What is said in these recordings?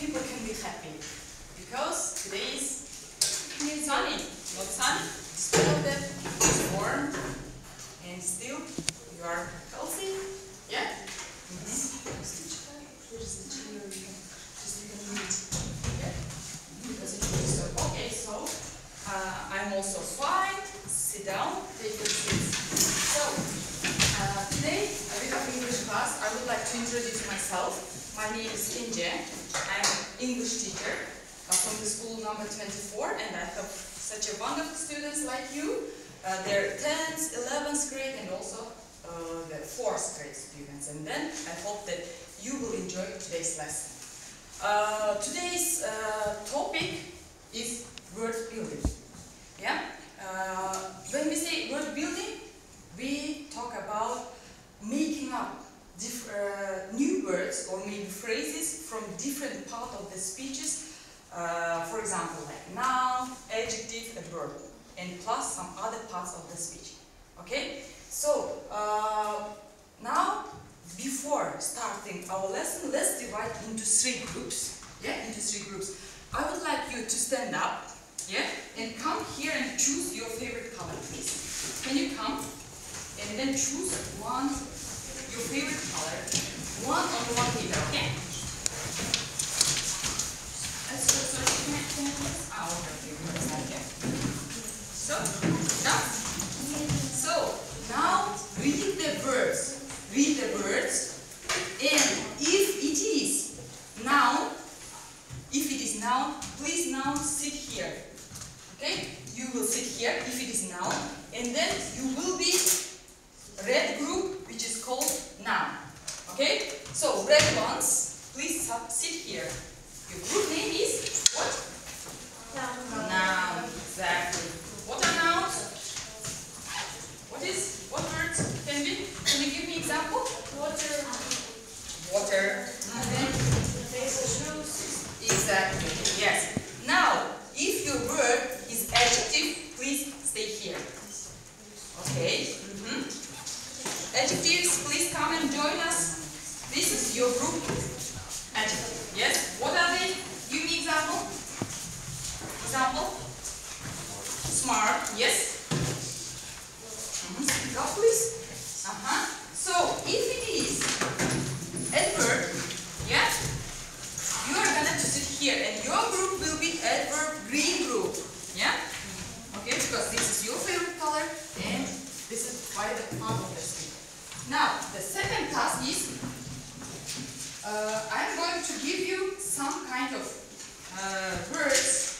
people can be happy because today is sunny, not sunny. Despite of that, it's warm and still you are healthy. Yeah. Okay, so I'm also fine. Sit down, take your seats. So today, with our English class, I would like to introduce myself. My name is Ince. I'm an English teacher from the school number 24, and I have such a wonderful students like you. They're 10th, 11th grade, and also the 4th grade students. And then I hope that you will enjoy today's lesson. Today's topic is word building. Yeah. When we say word building, we talk about making up new words or maybe phrases from different part of the speeches. For example, like noun, adjective, and verb, and plus some other parts of the speech. Okay. So now, before starting our lesson, let's divide into 3 groups. Yeah, into 3 groups. I would like you to stand up. Yeah, and come here and choose your favorite color, please. Can you come and then choose your favorite color, one on one paper, okay? Sorry, can I please? Okay. So, done. So, now read the words. Read the words, and if it is noun, please now sit here. Okay? You will sit here if it is noun, and then you will be red group, which is called noun. Okay? So red ones, please sit here. Your group name is what? Noun. Exactly. What are nouns? What words can be? Can you give me example? Water. Water. Exactly. Yes. Now, if your word is adjective, please stay here. Okay. Adjectives, please come and join us. This is your group adjective. Yes. What are they? Give me example. Example. Smart. Yes. Speak up, please. So, if it is adverb, yeah, you are gonna sit here, and your group will be adverb green group. Yeah. Okay, because this is your favorite color, and this is by the part of the stick. Now, the second task is I'm going to give you some kind of words.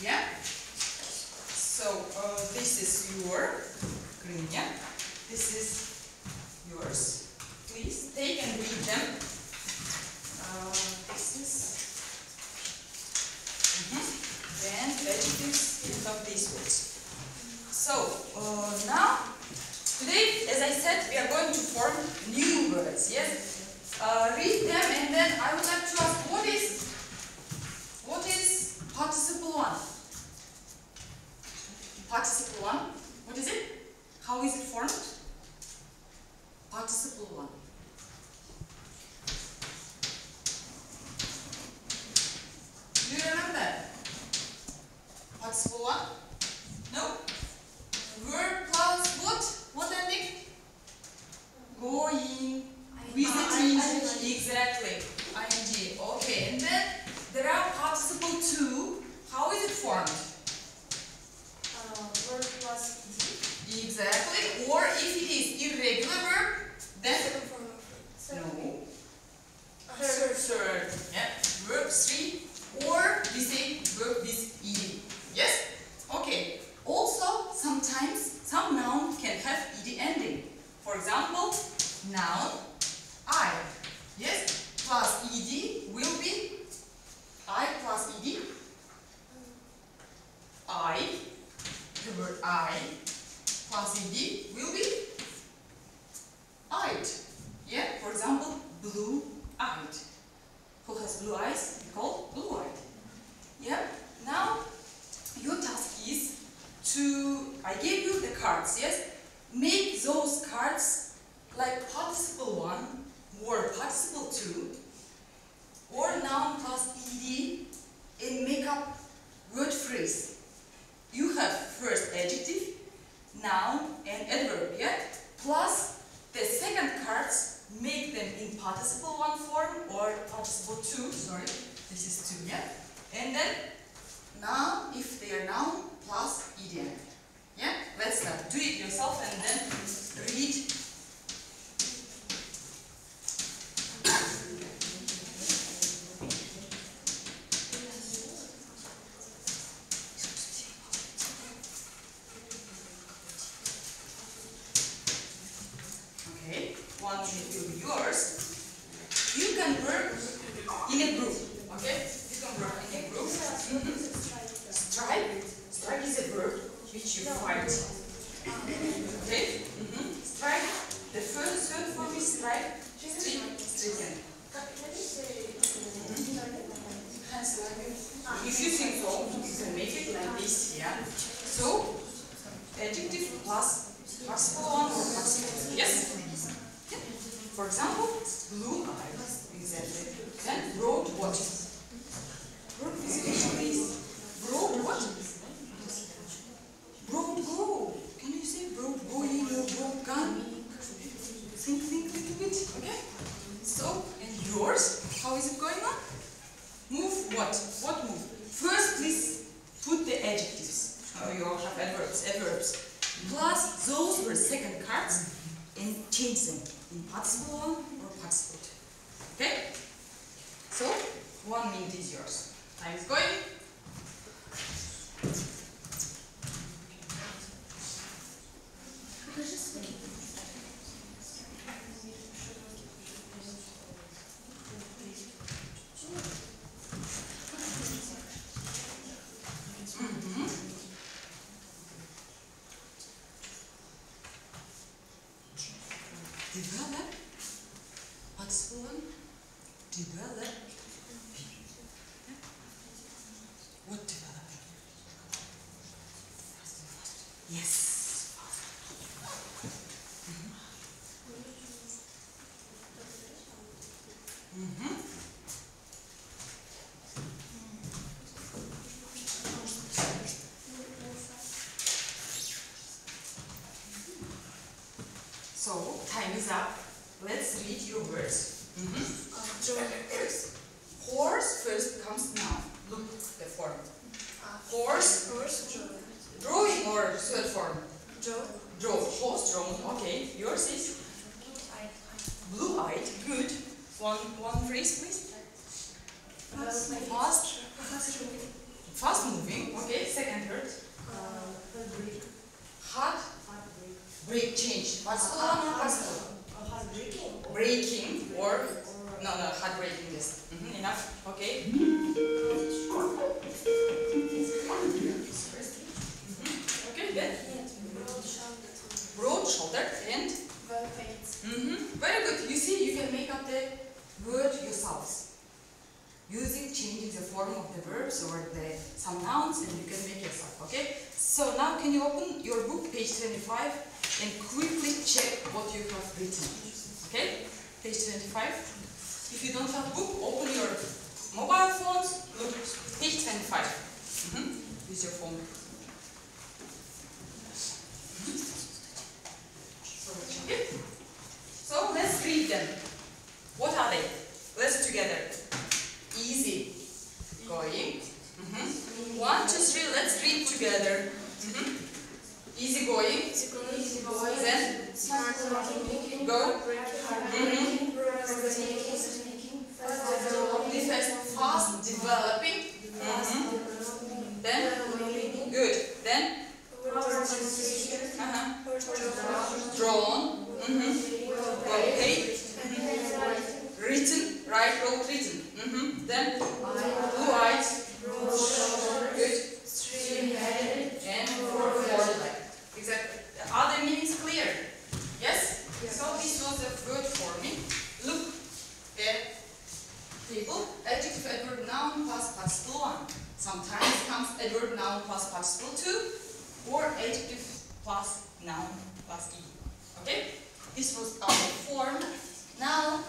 Yeah. So this is your green. Yeah. This is yours. Please take and read them. This is. Then adjectives, you have these words. So now, today, as I said, we are going to form new words. Yes. Read them, and then I would like to ask, what is participle one? Participle one. What is it? How is it formed? Participle one. Do you remember? Participle one? No? Verb plus what? What ending? Going. Visiting. Exactly. ing. Okay. And then there are participle two. How is it formed? Verb plus ed. Exactly. Or if it is irregular verb, then no. Third. Yeah. Verb 3. Or we say verb with ed. Yes? Okay. Also, sometimes some noun can have ed ending. For example, noun I. Yes? Plus ed will be I plus ed. I. The word I plus ed will be eyed. Yeah? For example, blue-eyed. Who has blue eyes? We call blue-eyed. Yeah? Now, your task is to, I gave you the cards, yes? Make those cards like participle 1 or participle 2 or noun participle 2, sorry, this is 2, yeah? And then, now, if they are noun plus ed. Yeah? Let's start. Do it yourself and then read. Okay, 1 minute will be yours. You can work in a group, okay? You can work in a group. Strike. Strike is a verb which you fight. Okay? Strike. The third form is strike. Stricken. If you think so, you can make it like this here. So, adjective plus participle 1 or participle 2. Yes? Yeah. For example, blue eyes. Exactly. Then broad what? Broad is broad what? Broad go. Can you say broad going or broad gun? Think a little bit. Okay? So, and yours? How is it going on? Move what? What move? First, please put the adjectives. You all have adverbs. Plus, those were second cards and change them in participle 1 or participle 2. Okay? So, 1 minute is yours. Time is going. Develop. Participle 1. Develop. What developing? Yes. So, time is up. Let's read your words. Horse first comes now. Look the form. Horse. Drawing or third form? Draw. Horse drawn. Okay. Yours is? Blue-eyed. Good. One phrase, please. Fast moving. Okay. Second word. Hard. Break. Change. Participle 1 or participle? Breaking or no, hard breaking. Yes. Enough. Okay. Okay. Then broad shouldered and very good. You see, you can make up the word yourselves using changing the form of the verbs or some nouns, and you can make yourself. Okay. So now, can you open your book, page 25, and quickly check what you have written? Okay, page 25. If you don't have book, open your mobile phones. Look, page 25. Use your phone. So let's read them. What are they? Let's together. Easy going. 1, 2, 3. Let's read together. Easy going. Then go. Fast developing. Then good. Then drawn. Okay. Written. Right. Wrote. Written. Then blue-eyed. Good. And four-legged. Exactly. Are the meanings clear? Yes? So this was the word forming. Look, the table, adjective, adverb, noun plus participle 1. Sometimes comes adverb, noun plus participle 2, or adjective plus noun plus ed. Okay? This was our form. Now,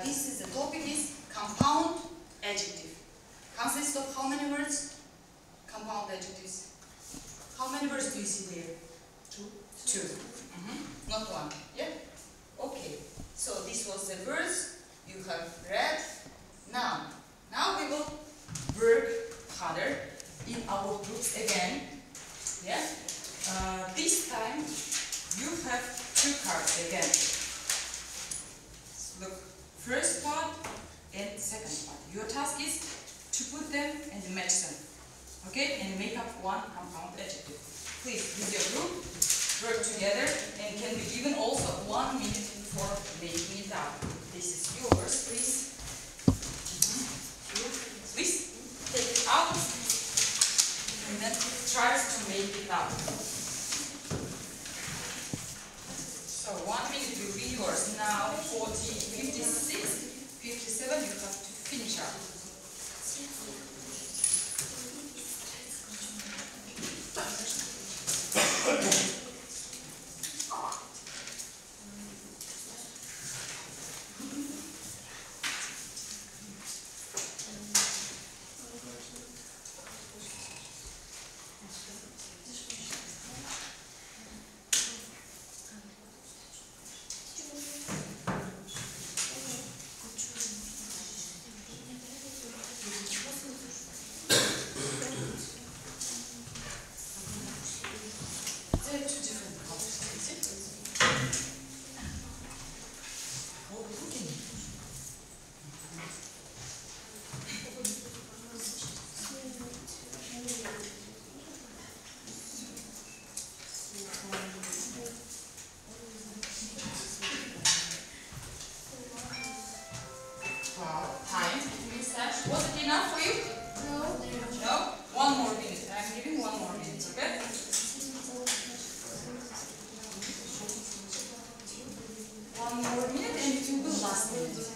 this is the topic is compound adjective. Consists of how many words? Compound adjectives. How many words do you see there? 2. Not 1. Yeah? Okay. So this was the words you have read. groups again. Yeah. This time you have 2 cards again. Look, first part and second part. Your task is to put them and match them. Okay? And make up one compound adjective. Please, with your group, work together and can be given also 1 minute for making it up. This is yours, please. Please, take it out and then try to make it up. So 1 minute will be yours. Now 40, 56, 57, you have to finish up. Was it enough for you? No. No? 1 more minute. I'm giving 1 more minute, okay? 1 more minute and it will be last minute.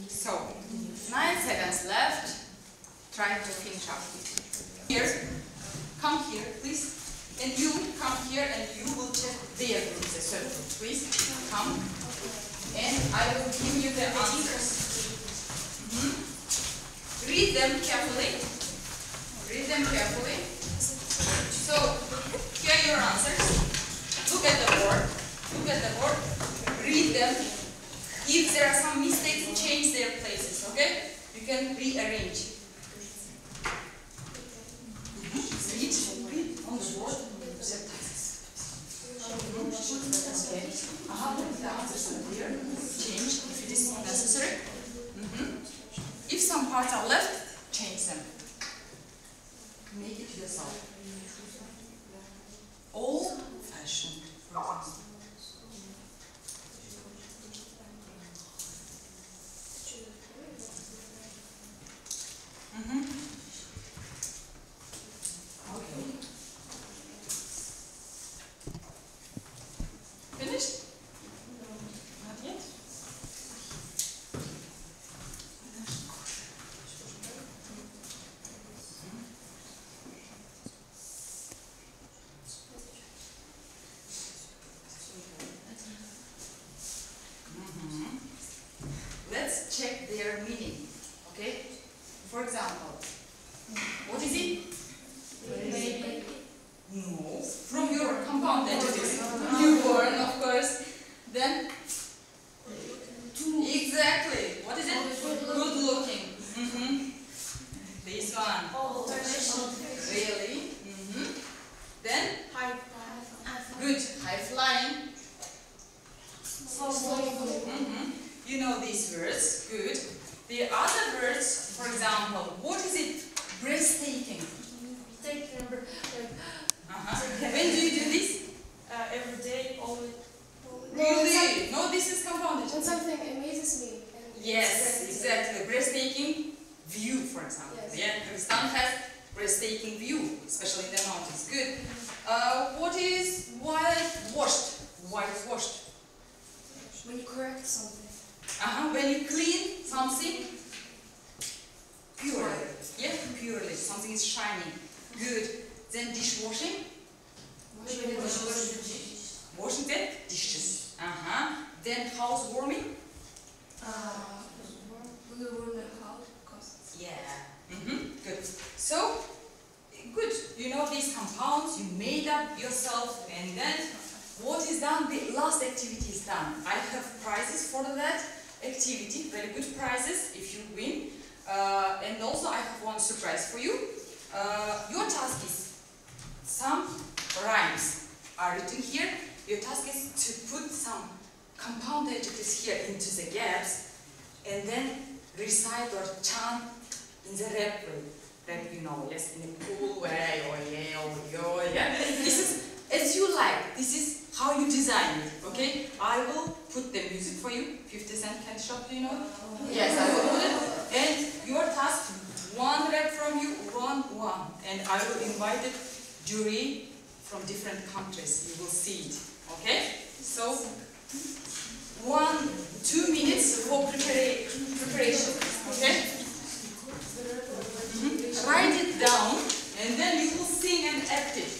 So, 9 seconds left. Try to finish up. Here, come here, please. And you come here and you will check their groups as well. Please, come. And I will give you the answers. Read them carefully. Read them carefully. So, here are your answers. Look at the board. Look at the board. Read them. If there are some mistakes, change their places, okay? You can rearrange. Read on the board. Okay. Put the answers in here. Change if it is not necessary. If some parts are left, change them. Make it yourself. Old-fashioned, for example. Okay. Finished? Not yet? Let's check their meaning. Okay? For example, what is it? Baby. No. From your compound adjectives. Newborn, of course. Then? Exactly. What is it? Good looking. This one. Really? Then? Good. High flying. You know these words. Good. The other words, for example, what is it? Breathtaking. Take number When do you do this? every day, always. Really? No, this is compounded. When something amazes me. Yes, exactly. Breathtaking view, for example. Yes. Yeah, Kyrgyzstan has breathtaking view, especially in the mountains. Good. What is whitewashed? Whitewashed. When you correct something. When you clean something purely. Yeah, purely. Something is shining. Good. Then dishwashing. Washing the dishes. Then housewarming. We will know how because Yeah. Good. So, good. You know these compounds, you made up yourself, and then what is done? The last activity is done. I have prizes for that activity, very good prizes if you win. And also I have one surprise for you. Your task is, some rhymes are written here. Your task is to put some compound adjectives here into the gaps and then recite or chant in the rap way. Rap, you know, yes, in a cool way, or yeah, or yo, yeah. This is as you like. This is how you design it, okay? I will put the music for you. 50 Cent Candy Shop, do you know? Yes, I will put it. And your task, one rap from you, one. And I will invite the jury from different countries. You will see it, okay? So, 2 minutes for preparation, okay? Write it down, and then you will sing and act it.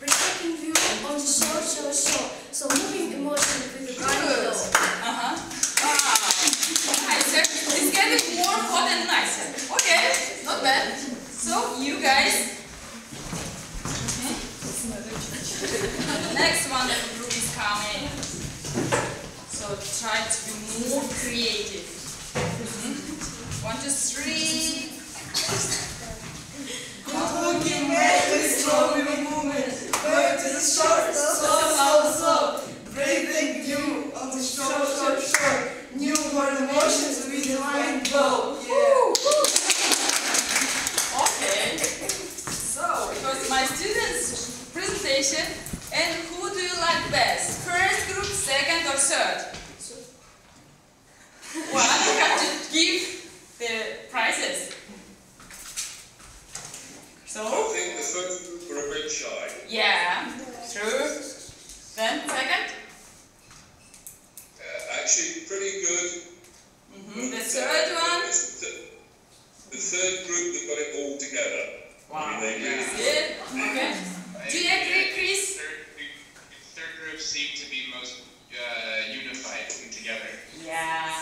taking view on the shore. So moving emotion with the guide Good. flow. Wow. Nicer. It's getting more hot and nicer. Okay, not bad. So you guys. Next one that group is coming. So try to be more creative. 1, 2, 3. Good-looking man with strong movement. Going to the shore, slow. Breathing view on the shore. Newborn emotions with the mind flow. Okay. So it was my students' presentation. And who do you like best? First group, second, or third? Well, you have to give the prizes. So? I think the first group were a bit shy. Yeah, true. Then second? Actually, pretty good. The third one? The third group that got it all together. Wow. I mean, they really Good. Okay. Do you agree, Chris? Third group seemed to be most unified and together. Yeah.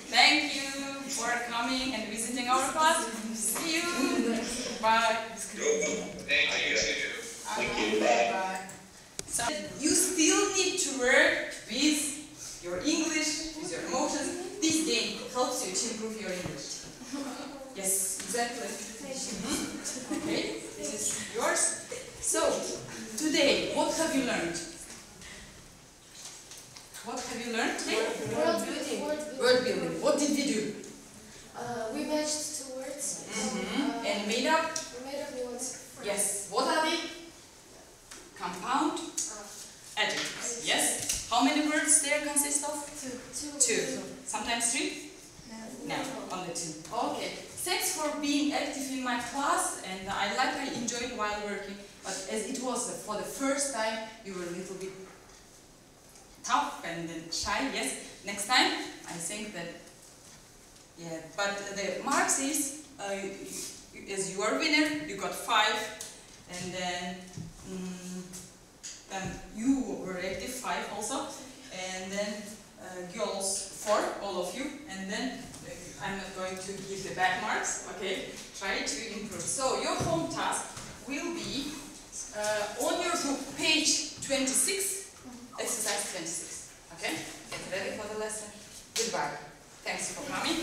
Thank you for coming and visiting our class. See you. Bye. Thank you too. Thank you. Bye. Bye. So you still need to work with your English, with your emotions. This game helps you to improve your English. Yes, exactly. Okay, this is yours. So, today, what have you learned? What have you learned today? Word building. Word building. What did we do? We matched 2 words. And made up? We made up new ones. Yes. What are they? Compound adjectives. Yes. How many words there consist of? 2. Sometimes 3? No, only 2. Okay. Thanks for being active in my class, and I enjoyed while working. But as it was for the first time, you were a little bit tough and shy. Yes. Next time, I think that. Yeah. But the marks is as you are winner, you got 5, and then you were active 5 also, and then girls 4, all of you, and then I'm not going to give the bad marks. Okay, try to improve. So your home task will be on your book, page 26, exercise 26. Okay, get ready for the lesson. Goodbye. Thanks for coming.